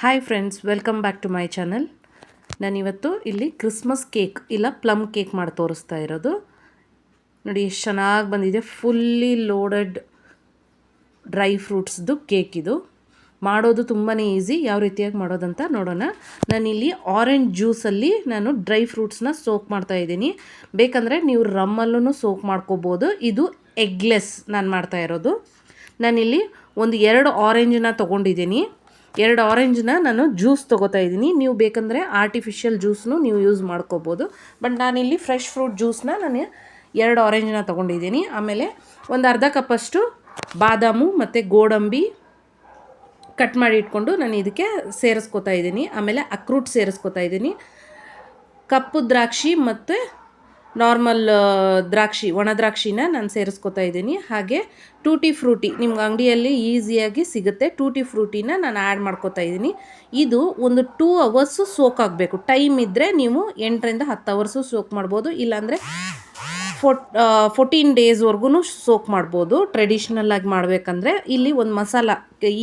Hi friends, welcome back to my channel. ನಾನಿವತ್ತು ಇಲ್ಲಿ Christmas cake ಇಲ್ಲ ಪ್ಲಮ್ ಕೇಕ್ ಮಾಡಿ ತೋರಿಸ್ತಾ ಇರೋದು. ನೋಡಿ ಎಷ್ಟು ಚೆನ್ನಾಗಿ ಬಂದಿದೆ. ಫುಲ್ಲಿ ಲೋಡೆಡ್ ಡ್ರೈ ಫ್ರೂಟ್ಸ್ದು ಕೇಕ್ ಇದು. ಮಾಡೋದು ತುಂಬಾ ಈಸಿ. ಯಾವ ರೀತಿಯಾಗಿ ಮಾಡೋದಂತ ನೋಡೋಣ. ನಾನಿಲ್ಲಿ ಆರೆಂಜ್ ಜ್ಯೂಸಲ್ಲಿ ನಾನು ಡ್ರೈ ಫ್ರೂಟ್ಸ್ನ ಸೋಕ್ ಮಾಡ್ತಾ ಇದ್ದೀನಿ. ಬೇಕಂದರೆ ನೀವು ರಮ್ಮಲ್ಲೂ ಸೋಕ್ ಮಾಡ್ಕೋಬೋದು. ಇದು ಎಗ್ಲೆಸ್ ನಾನು ಮಾಡ್ತಾ ಇರೋದು. ನಾನಿಲ್ಲಿ ಒಂದು 2 ಆರೆಂಜನ್ನ ತೊಗೊಂಡಿದ್ದೀನಿ. 2 ಆರೆಂಜನ್ನ ನಾನು ಜ್ಯೂಸ್ ತೊಗೋತಾ ಇದ್ದೀನಿ. ನೀವು ಬೇಕಂದರೆ ಆರ್ಟಿಫಿಷಿಯಲ್ ಜ್ಯೂಸ್ನು ನೀವು ಯೂಸ್ ಮಾಡ್ಕೋಬೋದು. ಬಟ್ ನಾನಿಲ್ಲಿ ಫ್ರೆಶ್ ಫ್ರೂಟ್ ಜ್ಯೂಸನ್ನ ನಾನು 2 ಆರೆಂಜನ್ನ ತೊಗೊಂಡಿದ್ದೀನಿ. ಆಮೇಲೆ ಒಂದು ಅರ್ಧ ಕಪ್ಪಷ್ಟು ಬಾದಾಮು ಮತ್ತು ಗೋಡಂಬಿ ಕಟ್ ಮಾಡಿ ಇಟ್ಕೊಂಡು ನಾನು ಇದಕ್ಕೆ ಸೇರಿಸ್ಕೊತಾ ಇದ್ದೀನಿ. ಆಮೇಲೆ ಅಕ್ರೂಟ್ ಸೇರಿಸ್ಕೊತಾ ಇದ್ದೀನಿ. ಕಪ್ಪು ದ್ರಾಕ್ಷಿ ಮತ್ತು ನಾರ್ಮಲ್ ದ್ರಾಕ್ಷಿ, ಒಣ ದ್ರಾಕ್ಷಿನ ನಾನು ಸೇರಿಸ್ಕೊತಾ ಇದ್ದೀನಿ. ಹಾಗೆ ಟೂಟಿ ಫ್ರೂಟಿ ನಿಮ್ಗೆ ಅಂಗಡಿಯಲ್ಲಿ ಈಸಿಯಾಗಿ ಸಿಗುತ್ತೆ. ಟೂಟಿ ಫ್ರೂಟಿನ ನಾನು ಆ್ಯಡ್ ಮಾಡ್ಕೊತಾ ಇದ್ದೀನಿ. ಇದು ಒಂದು 2 ಅವರ್ಸು ಸೋಕ್ ಆಗಬೇಕು. ಟೈಮ್ ಇದ್ದರೆ ನೀವು 8ರಿಂದ 10 ಅವರ್ಸು ಸೋಕ್ ಮಾಡ್ಬೋದು. ಇಲ್ಲಾಂದರೆ 14 ಡೇಸ್ವರೆಗೂ ಸೋಕ್ ಮಾಡ್ಬೋದು. ಟ್ರೆಡಿಷ್ನಲ್ಲಾಗಿ ಮಾಡಬೇಕಂದ್ರೆ ಇಲ್ಲಿ ಒಂದು ಮಸಾಲ,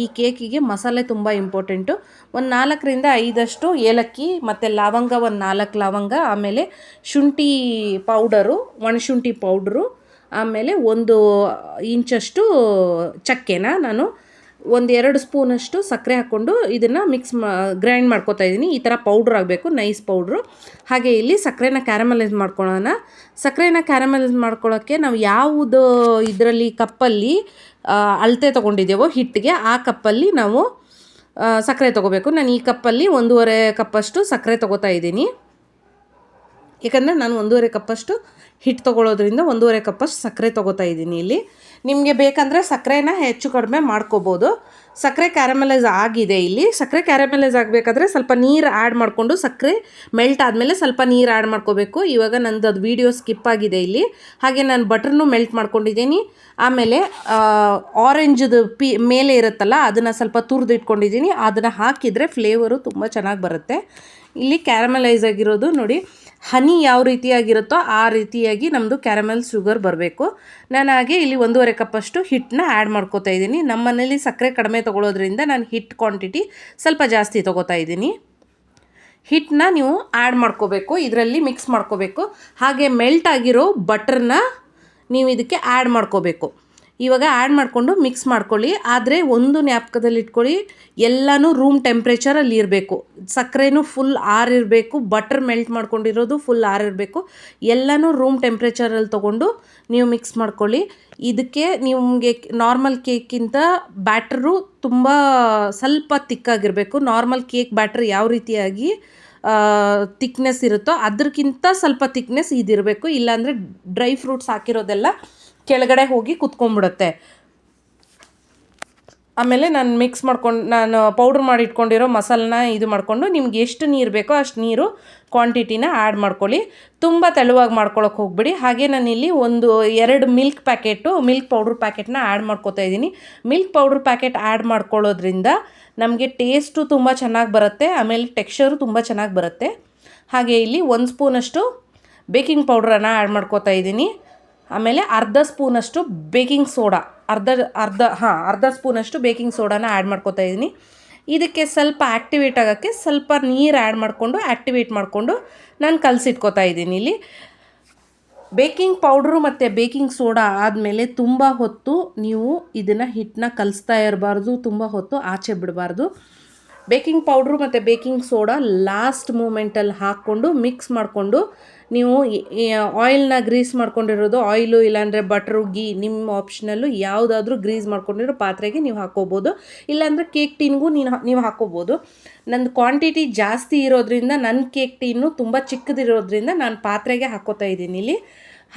ಈ ಕೇಕಿಗೆ ಮಸಾಲೆ ತುಂಬ ಇಂಪಾರ್ಟೆಂಟು. ಒಂದು 4ರಿಂದ 5 ಏಲಕ್ಕಿ ಮತ್ತು ಲವಂಗ, ಒಂದು 4 ಲವಂಗ, ಆಮೇಲೆ ಶುಂಠಿ ಪೌಡರು, ಒಣಶುಂಠಿ ಪೌಡ್ರು, ಆಮೇಲೆ 1 ಇಂಚಷ್ಟು ಚಕ್ಕೆನ ನಾನು 1-2 ಸ್ಪೂನಷ್ಟು ಸಕ್ಕರೆ ಹಾಕ್ಕೊಂಡು ಇದನ್ನು ಗ್ರೈಂಡ್ ಮಾಡ್ಕೊತಾ ಇದ್ದೀನಿ. ಈ ಥರ ಪೌಡ್ರ್ ಆಗಬೇಕು, ನೈಸ್ ಪೌಡ್ರು. ಹಾಗೆ ಇಲ್ಲಿ ಸಕ್ಕರೆನ ಕ್ಯಾರಮಲೈಸ್ ಮಾಡ್ಕೊಳ್ಳೋಣ. ಸಕ್ಕರೆನ ಕ್ಯಾರಮಲೈಸ್ ಮಾಡ್ಕೊಳ್ಳೋಕ್ಕೆ ನಾವು ಯಾವುದು ಇದರಲ್ಲಿ ಕಪ್ಪಲ್ಲಿ ಅಳತೆ ತೊಗೊಂಡಿದ್ದೇವೋ ಹಿಟ್ಟಿಗೆ, ಆ ಕಪ್ಪಲ್ಲಿ ನಾವು ಸಕ್ಕರೆ ತೊಗೋಬೇಕು. ನಾನು ಈ ಕಪ್ಪಲ್ಲಿ 1.5 ಕಪ್ಪಷ್ಟು ಸಕ್ಕರೆ ತೊಗೋತಾ ಇದ್ದೀನಿ. ಏಕೆಂದರೆ ನಾನು 1.5 ಕಪ್ಪಷ್ಟು ಹಿಟ್ಟು ತೊಗೊಳೋದ್ರಿಂದ 1.5 ಕಪ್ಪಷ್ಟು ಸಕ್ಕರೆ ತೊಗೋತಾ ಇದ್ದೀನಿ. ಇಲ್ಲಿ ನಿಮಗೆ ಬೇಕಂದರೆ ಸಕ್ಕರೆನ ಹೆಚ್ಚು ಕಡಿಮೆ ಮಾಡ್ಕೋಬೋದು. ಸಕ್ಕರೆ ಕ್ಯಾರಮಲೈಸ್ ಆಗಿದೆ. ಇಲ್ಲಿ ಸಕ್ಕರೆ ಕ್ಯಾರಮಲೈಸ್ ಆಗಬೇಕಾದ್ರೆ ಸ್ವಲ್ಪ ನೀರು ಆ್ಯಡ್ ಮಾಡಿಕೊಂಡು, ಸಕ್ಕರೆ ಮೆಲ್ಟ್ ಆದಮೇಲೆ ಸ್ವಲ್ಪ ನೀರು ಆ್ಯಡ್ ಮಾಡ್ಕೋಬೇಕು. ಇವಾಗ ನಂದು ಅದು ವೀಡಿಯೋ ಸ್ಕಿಪ್ ಆಗಿದೆ ಇಲ್ಲಿ. ಹಾಗೆ ನಾನು ಬಟರ್ನು ಮೆಲ್ಟ್ ಮಾಡ್ಕೊಂಡಿದ್ದೀನಿ. ಆಮೇಲೆ ಆರೆಂಜದು ಮೇಲೆ ಇರುತ್ತಲ್ಲ, ಅದನ್ನು ಸ್ವಲ್ಪ ತುರಿದು ಇಟ್ಕೊಂಡಿದ್ದೀನಿ. ಅದನ್ನು ಹಾಕಿದರೆ ಫ್ಲೇವರು ತುಂಬ ಚೆನ್ನಾಗಿ ಬರುತ್ತೆ. ಇಲ್ಲಿ ಕ್ಯಾರಮಲೈಸ್ ಆಗಿರೋದು ನೋಡಿ, ಹನಿ ಯಾವ ರೀತಿಯಾಗಿರುತ್ತೋ ಆ ರೀತಿಯಾಗಿ ನಮ್ಮದು ಕ್ಯಾರಮೆಲ್ ಶುಗರ್ ಬರಬೇಕು. ನಾನು ಹಾಗೆ ಇಲ್ಲಿ 1.5 ಕಪ್ಪಷ್ಟು ಹಿಟ್ಟನ್ನ ಆ್ಯಡ್ ಮಾಡ್ಕೋತಾ ಇದ್ದೀನಿ. ನಮ್ಮ ಮನೇಲಿ ಸಕ್ಕರೆ ಕಡಿಮೆ ತೊಗೊಳೋದ್ರಿಂದ ನಾನು ಹಿಟ್ಟು ಕ್ವಾಂಟಿಟಿ ಸ್ವಲ್ಪ ಜಾಸ್ತಿ ತೊಗೋತಾ ಇದ್ದೀನಿ. ಹಿಟ್ಟನ್ನ ನೀವು ಆ್ಯಡ್ ಮಾಡ್ಕೋಬೇಕು, ಇದರಲ್ಲಿ ಮಿಕ್ಸ್ ಮಾಡ್ಕೋಬೇಕು. ಹಾಗೆ ಮೆಲ್ಟ್ ಆಗಿರೋ ಬಟರ್ನ ನೀವು ಇದಕ್ಕೆ ಆ್ಯಡ್ ಮಾಡ್ಕೋಬೇಕು. ಇವಾಗ ಆ್ಯಡ್ ಮಾಡಿಕೊಂಡು ಮಿಕ್ಸ್ ಮಾಡ್ಕೊಳ್ಳಿ. ಆದರೆ ಒಂದು ಜ್ಞಾಪಕದಲ್ಲಿ ಇಟ್ಕೊಳ್ಳಿ, ಎಲ್ಲನೂ ರೂಮ್ ಟೆಂಪ್ರೇಚರಲ್ಲಿ ಇರಬೇಕು. ಸಕ್ಕರೆನೂ ಫುಲ್ ಆರಿರಬೇಕು, ಬಟರ್ ಮೆಲ್ಟ್ ಮಾಡ್ಕೊಂಡಿರೋದು ಫುಲ್ ಆರಿರಬೇಕು. ಎಲ್ಲನೂ ರೂಮ್ ಟೆಂಪ್ರೇಚರಲ್ಲಿ ತೊಗೊಂಡು ನೀವು ಮಿಕ್ಸ್ ಮಾಡ್ಕೊಳ್ಳಿ. ಇದಕ್ಕೆ ನಿಮಗೆ ನಾರ್ಮಲ್ ಕೇಕ್ಗಿಂತ ಬ್ಯಾಟ್ರು ತುಂಬ ಸ್ವಲ್ಪ ತಿಕ್ಕಾಗಿರಬೇಕು. ನಾರ್ಮಲ್ ಕೇಕ್ ಬ್ಯಾಟ್ರ್ ಯಾವ ರೀತಿಯಾಗಿ ತಿಕ್ನೆಸ್ ಇರುತ್ತೋ ಅದಕ್ಕಿಂತ ಸ್ವಲ್ಪ ತಿಕ್ನೆಸ್ ಇದಿರಬೇಕು. ಇಲ್ಲಾಂದರೆ ಡ್ರೈ ಫ್ರೂಟ್ಸ್ ಹಾಕಿರೋದೆಲ್ಲ ಕೆಳಗಡೆ ಹೋಗಿ ಕುತ್ಕೊಂಡ್ಬಿಡುತ್ತೆ. ಆಮೇಲೆ ನಾನು ಪೌಡ್ರ್ ಮಾಡಿ ಇಟ್ಕೊಂಡಿರೋ ಮಸಾಲನ ಇದು ಮಾಡಿಕೊಂಡು, ನಿಮ್ಗೆ ಎಷ್ಟು ನೀರು ಬೇಕೋ ಅಷ್ಟು ನೀರು ಕ್ವಾಂಟಿಟಿನ ಆ್ಯಡ್ ಮಾಡ್ಕೊಳ್ಳಿ. ತುಂಬ ತೆಳುವಾಗಿ ಮಾಡ್ಕೊಳ್ಳೋಕೆ ಹೋಗ್ಬಿಡಿ. ಹಾಗೆ ನಾನಿಲ್ಲಿ 2 ಮಿಲ್ಕ್ ಪೌಡ್ರ್ ಪ್ಯಾಕೆಟ್ನ ಆ್ಯಡ್ ಮಾಡ್ಕೊತಾ ಇದ್ದೀನಿ. ಮಿಲ್ಕ್ ಪೌಡ್ರ್ ಪ್ಯಾಕೆಟ್ ಆ್ಯಡ್ ಮಾಡ್ಕೊಳ್ಳೋದ್ರಿಂದ ನಮಗೆ ಟೇಸ್ಟು ತುಂಬ ಚೆನ್ನಾಗಿ ಬರುತ್ತೆ. ಆಮೇಲೆ ಟೆಕ್ಸ್ಚರು ತುಂಬ ಚೆನ್ನಾಗಿ ಬರುತ್ತೆ. ಹಾಗೆ ಇಲ್ಲಿ 1 ಸ್ಪೂನಷ್ಟು ಬೇಕಿಂಗ್ ಪೌಡ್ರನ್ನು ಆ್ಯಡ್ ಮಾಡ್ಕೊತಾ ಇದ್ದೀನಿ. ಆಮೇಲೆ ಅರ್ಧ ಸ್ಪೂನಷ್ಟು ಬೇಕಿಂಗ್ ಸೋಡಾ, ಅರ್ಧ ಸ್ಪೂನಷ್ಟು ಬೇಕಿಂಗ್ ಸೋಡಾನ ಆ್ಯಡ್ ಮಾಡ್ಕೊತಾ ಇದ್ದೀನಿ. ಇದಕ್ಕೆ ಸ್ವಲ್ಪ ಆ್ಯಕ್ಟಿವೇಟ್ ಆಗೋಕ್ಕೆ ಸ್ವಲ್ಪ ನೀರು ಆ್ಯಡ್ ಮಾಡಿಕೊಂಡು ನಾನು ಕಲಸಿಟ್ಕೋತಾ ಇದ್ದೀನಿ. ಇಲ್ಲಿ ಬೇಕಿಂಗ್ ಪೌಡ್ರು ಮತ್ತು ಬೇಕಿಂಗ್ ಸೋಡಾ ಆದಮೇಲೆ ತುಂಬ ಹೊತ್ತು ನೀವು ಇದನ್ನು ಹಿಟ್ಟನ್ನ ಕಲಿಸ್ತಾ ಇರಬಾರ್ದು, ತುಂಬ ಹೊತ್ತು ಆಚೆ ಬಿಡಬಾರ್ದು. ಬೇಕಿಂಗ್ ಪೌಡ್ರು ಮತ್ತು ಬೇಕಿಂಗ್ ಸೋಡಾ ಲಾಸ್ಟ್ ಮೂಮೆಂಟಲ್ಲಿ ಹಾಕ್ಕೊಂಡು ಮಿಕ್ಸ್ ಮಾಡಿಕೊಂಡು, ನೀವು ಆಯಿಲ್ನ ಗ್ರೀಸ್ ಮಾಡ್ಕೊಂಡಿರೋದು, ಆಯಿಲು ಇಲ್ಲಾಂದರೆ ಬಟ್ರು, ಗೀ, ನಿಮ್ಮ ಆಪ್ಷನಲ್ಲು ಯಾವುದಾದ್ರೂ ಗ್ರೀಸ್ ಮಾಡ್ಕೊಂಡಿರೋ ಪಾತ್ರೆಗೆ ನೀವು ಹಾಕ್ಕೋಬೋದು. ಇಲ್ಲಾಂದರೆ ಕೇಕ್ ಟೀನ್ಗೂ ನೀವು ಹಾಕ್ಕೋಬೋದು. ನಂದು ಕ್ವಾಂಟಿಟಿ ಜಾಸ್ತಿ ಇರೋದ್ರಿಂದ, ನನ್ನ ಕೇಕ್ ಟೀನು ತುಂಬ ಚಿಕ್ಕದಿರೋದ್ರಿಂದ ನಾನು ಪಾತ್ರೆಗೆ ಹಾಕ್ಕೋತಾ ಇದ್ದೀನಿ ಇಲ್ಲಿ.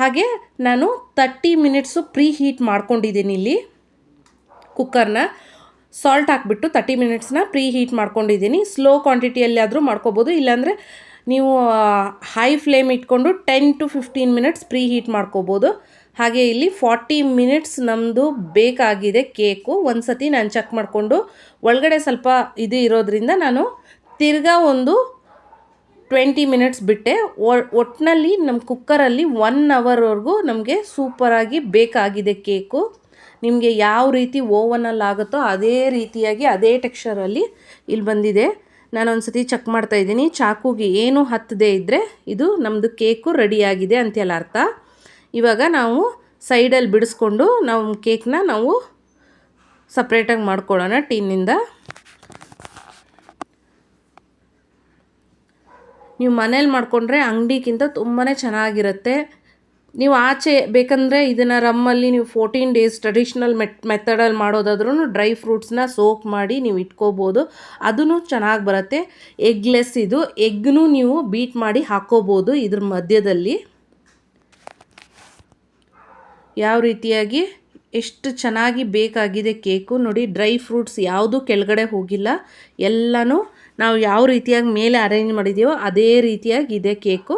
ಹಾಗೆ ನಾನು 30 ಮಿನಿಟ್ಸು ಪ್ರೀ ಹೀಟ್ ಮಾಡ್ಕೊಂಡಿದ್ದೀನಿ ಇಲ್ಲಿ ಕುಕ್ಕರ್ನ. ಸಾಲ್ಟ್ ಹಾಕ್ಬಿಟ್ಟು 30 ಮಿನಿಟ್ಸ್ನ ಪ್ರೀ ಹೀಟ್ ಮಾಡ್ಕೊಂಡಿದ್ದೀನಿ. ಸ್ಲೋ ಕ್ವಾಂಟಿಟಿಯಲ್ಲಿ ಆದರೂ ಮಾಡ್ಕೋಬೋದು, ಇಲ್ಲಾಂದರೆ ನೀವು ಹೈ ಫ್ಲೇಮ್ ಇಟ್ಕೊಂಡು 10 to 15 ಮಿನಿಟ್ಸ್ ಪ್ರೀ ಹೀಟ್ ಮಾಡ್ಕೋಬೋದು. ಹಾಗೆ ಇಲ್ಲಿ 40 ಮಿನಿಟ್ಸ್ ನಮ್ಮದು ಬೇಕಾಗಿದೆ ಕೇಕು. ಒಂದು ಸತಿ ನಾನು ಚೆಕ್ ಮಾಡಿಕೊಂಡು ಒಳಗಡೆ ಸ್ವಲ್ಪ ಇದು ಇರೋದ್ರಿಂದ ನಾನು ತಿರ್ಗಾ ಒಂದು 20 ಮಿನಿಟ್ಸ್ ಬಿಟ್ಟೆ. ಒಟ್ಟಿನಲ್ಲಿ ನಮ್ಮ ಕುಕ್ಕರಲ್ಲಿ 1 ಅವರ್ವರೆಗೂ ನಮಗೆ ಸೂಪರಾಗಿ ಬೇಕಾಗಿದೆ ಕೇಕು. ನಿಮಗೆ ಯಾವ ರೀತಿ ಓವನಲ್ಲಿ ಆಗುತ್ತೋ ಅದೇ ರೀತಿಯಾಗಿ ಅದೇ ಟೆಕ್ಸ್ಚರಲ್ಲಿ ಇಲ್ಲಿ ಬಂದಿದೆ. ನಾನೊಂದು ಸತಿ ಚೆಕ್ ಮಾಡ್ತಾಯಿದ್ದೀನಿ. ಚಾಕುಗೆ ಏನೂ ಹತ್ತದೇ ಇದ್ದರೆ ಇದು ನಮ್ಮದು ಕೇಕು ರೆಡಿಯಾಗಿದೆ ಅಂತೆಲ್ಲ ಅರ್ಥ. ಇವಾಗ ನಾವು ಸೈಡಲ್ಲಿ ಬಿಡಿಸ್ಕೊಂಡು ನಾವು ಕೇಕ್ನ ನಾವು ಸಪ್ರೇಟಾಗಿ ಮಾಡ್ಕೊಳ್ಳೋಣ ಟಿನ್ನಿಂದ. ನೀವು ಮನೇಲಿ ಮಾಡಿಕೊಂಡ್ರೆ ಅಂಗಡಿಗಿಂತ ತುಂಬಾ ಚೆನ್ನಾಗಿರುತ್ತೆ. ನೀವು ಆಚೆ ಬೇಕಂದರೆ ಇದನ್ನು ರಮ್ಮಲ್ಲಿ ನೀವು 14 ಡೇಸ್ ಟ್ರೆಡಿಷ್ನಲ್ ಮೆಥಡಲ್ಲಿ ಮಾಡೋದಾದ್ರೂ ಡ್ರೈ ಫ್ರೂಟ್ಸ್ನ ಸೋಕ್ ಮಾಡಿ ನೀವು ಇಟ್ಕೋಬೋದು, ಅದೂ ಚೆನ್ನಾಗಿ ಬರುತ್ತೆ. ಎಗ್ಲೆಸ್ ಇದು, ಎಗ್ನೂ ನೀವು ಬೀಟ್ ಮಾಡಿ ಹಾಕ್ಕೋಬೋದು ಇದ್ರ ಮಧ್ಯದಲ್ಲಿ. ಯಾವ ರೀತಿಯಾಗಿ ಎಷ್ಟು ಚೆನ್ನಾಗಿ ಬೇಕಾಗಿದೆ ಕೇಕು ನೋಡಿ. ಡ್ರೈ ಫ್ರೂಟ್ಸ್ ಯಾವುದೂ ಕೆಳಗಡೆ ಹೋಗಿಲ್ಲ, ಎಲ್ಲನೂ ನಾವು ಯಾವ ರೀತಿಯಾಗಿ ಮೇಲೆ ಅರೇಂಜ್ ಮಾಡಿದ್ದೀವೋ ಅದೇ ರೀತಿಯಾಗಿ ಇದೆ ಕೇಕು.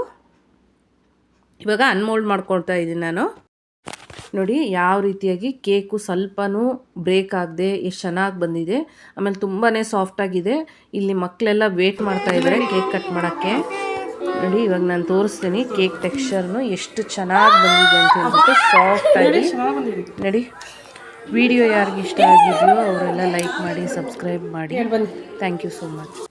ಇವಾಗ ಅನ್ಮೋಲ್ಡ್ ಮಾಡ್ಕೊಳ್ತಾ ಇದ್ದೀನಿ ನಾನು. ನೋಡಿ ಯಾವ ರೀತಿಯಾಗಿ ಕೇಕು ಸ್ವಲ್ಪನೂ ಬ್ರೇಕ್ ಆಗದೆ ಎಷ್ಟು ಚೆನ್ನಾಗಿ ಬಂದಿದೆ. ಆಮೇಲೆ ತುಂಬಾ ಸಾಫ್ಟಾಗಿದೆ. ಇಲ್ಲಿ ಮಕ್ಕಳೆಲ್ಲ ವೇಟ್ ಮಾಡ್ತಾ ಇದ್ದಾರೆ ಕೇಕ್ ಕಟ್ ಮಾಡೋಕ್ಕೆ. ನೋಡಿ ಇವಾಗ ನಾನು ತೋರಿಸ್ತೀನಿ ಕೇಕ್ ಟೆಕ್ಸ್ಚರ್ನು ಎಷ್ಟು ಚೆನ್ನಾಗಿ ಬಂದಿದೆ ಅಂತ ಹೇಳ್ಬಿಟ್ಟು, ಸಾಫ್ಟಾಗಿ ನೋಡಿ. ವಿಡಿಯೋ ಯಾರಿಗೆ ಇಷ್ಟ ಆಗಿದೆಯೋ ಅವರೆಲ್ಲ ಲೈಕ್ ಮಾಡಿ, ಸಬ್ಸ್ಕ್ರೈಬ್ ಮಾಡಿ. Thank you so much.